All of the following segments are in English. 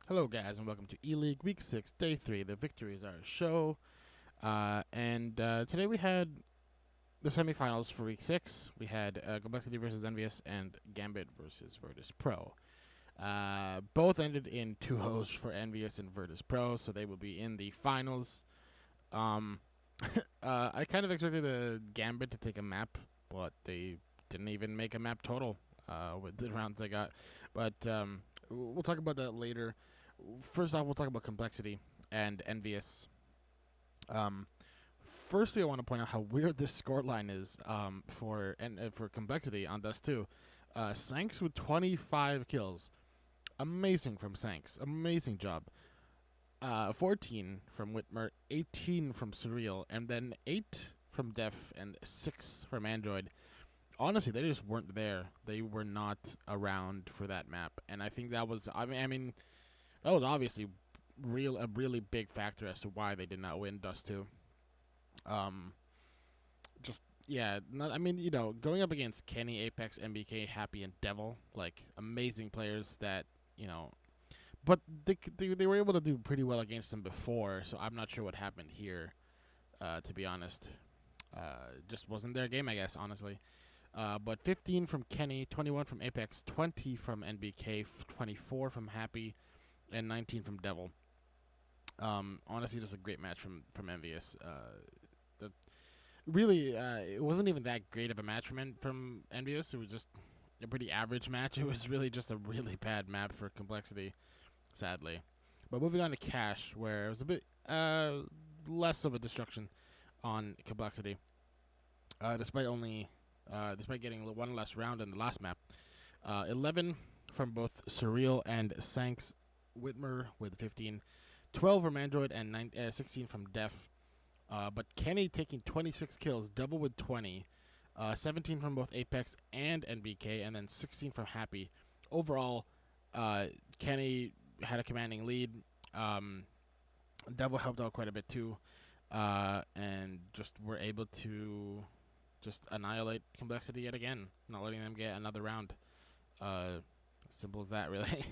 Hello, guys, and welcome to Eleague Week 6, Day 3. The victory is our show. Today we had the semifinals for Week 6. We had Complexity versus Envious and Gambit versus Virtus Pro. Both ended in 2-0s for Envious and Virtus Pro, so they will be in the finals. I kind of expected a Gambit to take a map, but they didn't even make a map total with the rounds they got. But we'll talk about that later. First off, we'll talk about Complexity and Envious. Firstly, I want to point out how weird this scoreline is for Complexity on Dust 2. Sanks with 25 kills. Amazing from Sanks. Amazing job. 14 from Whitmer, 18 from Surreal, and then 8 from Def and 6 from Android. Honestly, they just weren't there. They were not around for that map, and I think that was. I mean, that was obviously a really big factor as to why they did not win Dust 2. Going up against Kenny, Apex, MBK, Happy, and Devil, like amazing players that but they were able to do pretty well against them before. So I'm not sure what happened here. To be honest, just wasn't their game, I guess. Honestly. But 15 from Kenny, 21 from Apex, 20 from NBK, 24 from Happy, and 19 from Devil. Honestly, just a great match from Envious. It wasn't even that great of a match from Envious. It was just a pretty average match. It was really just a really bad map for Complexity, sadly. But moving on to Cash, where it was a bit less of a destruction on Complexity, despite getting one less round in the last map. 11 from both Surreal and Sanks. Whitmer with 15, 12 from Android, and 16 from Def. But Kenny taking 26 kills, Devil with 20, 17 from both Apex and NBK, and then 16 from Happy. Overall, Kenny had a commanding lead. Devil helped out quite a bit too, and just were able to just annihilate Complexity yet again, not letting them get another round. Simple as that, really.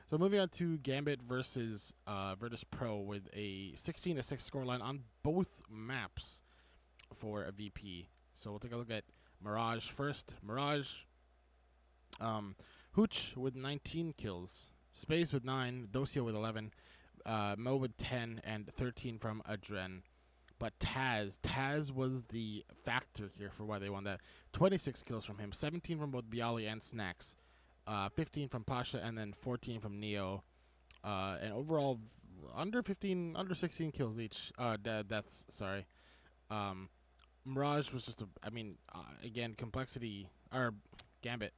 So moving on to Gambit versus Virtus Pro with a 16-6 scoreline on both maps for a VP. So we'll take a look at Mirage first. Mirage, Hooch with 19 kills, Space with 9, Dosia with 11, Mo with 10, and 13 from Adren. But Taz was the factor here for why they won that. 26 kills from him, 17 from both Bialy and Snacks. 15 from Pasha, and then 14 from Neo. And overall, under 16 kills each. Deaths, sorry. Mirage was just again, Complexity, or Gambit.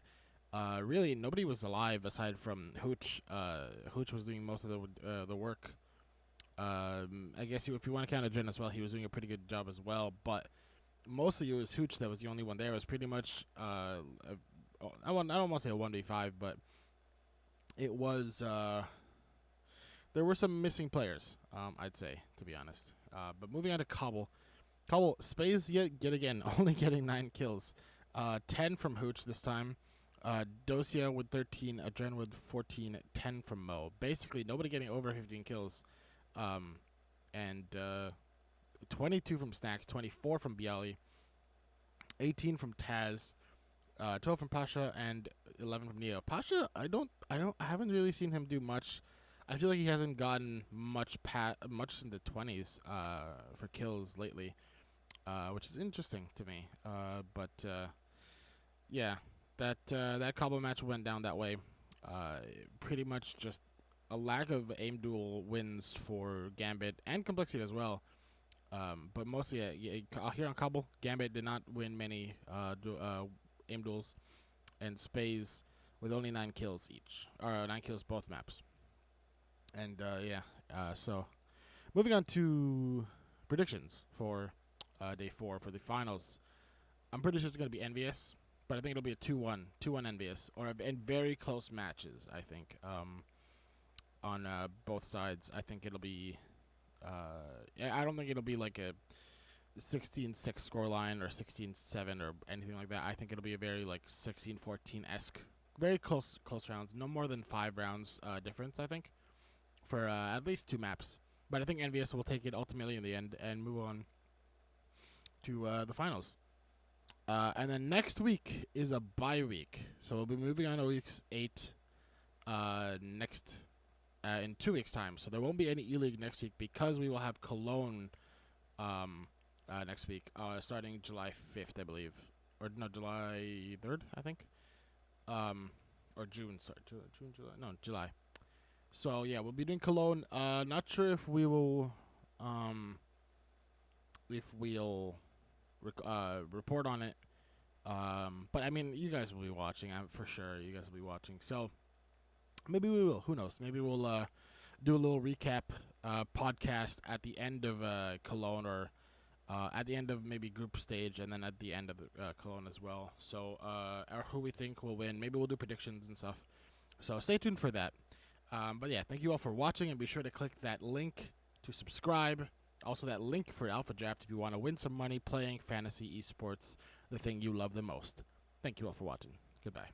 Really, nobody was alive aside from Hooch. Hooch was doing most of the work. I guess if you want to count Adren as well, he was doing a pretty good job as well. But mostly it was Hooch that was the only one there. It was pretty much I don't want to say a 1v5, but it was there were some missing players, I'd say, to be honest. But moving on to Cobble. Space yet again only getting 9 kills. 10 from Hooch this time. Dosia with 13, Adren with 14, 10 from Mo. Basically nobody getting over 15 kills. And 22 from Snacks, 24 from Bialy, 18 from Taz, 12 from Pasha, and 11 from Neo. Pasha, I haven't really seen him do much. I feel like he hasn't gotten much in the 20s for kills lately, which is interesting to me. That combo match went down that way. Pretty much just a lack of aim duel wins for Gambit and Complexity as well. But mostly here on Cobble, Gambit did not win many aim duels, and Space with only 9 kills each, or 9 kills both maps. And so moving on to predictions for day 4 for the finals. I'm pretty sure it's going to be Envious, but I think it'll be a 2-1 Envious, or in very close matches, I think, on both sides. I think it'll be I don't think it'll be like a 16-6 scoreline or 16-7 or anything like that. I think it'll be a very like 16-14-esque very close rounds. No more than 5 rounds difference, I think, for at least 2 maps. But I think NVS will take it ultimately in the end and move on to the finals. And then next week is a bye week, so we'll be moving on to weeks 8 next in 2 weeks' time. So there won't be any E-League next week because we will have Cologne next week, starting July 5th, I believe, or no, July 3rd, I think, or June. Sorry, June, July, no, July. So yeah, we'll be doing Cologne. Not sure if we will, report on it. But I mean, you guys will be watching. I'm for sure you guys will be watching. So maybe we will. Who knows? Maybe we'll do a little recap podcast at the end of Cologne, or at the end of maybe group stage, and then at the end of Cologne as well. So or who we think will win. Maybe we'll do predictions and stuff. So stay tuned for that. But yeah, thank you all for watching, and be sure to click that link to subscribe. Also, that link for AlphaDraft if you want to win some money playing fantasy esports, the thing you love the most. Thank you all for watching. Goodbye.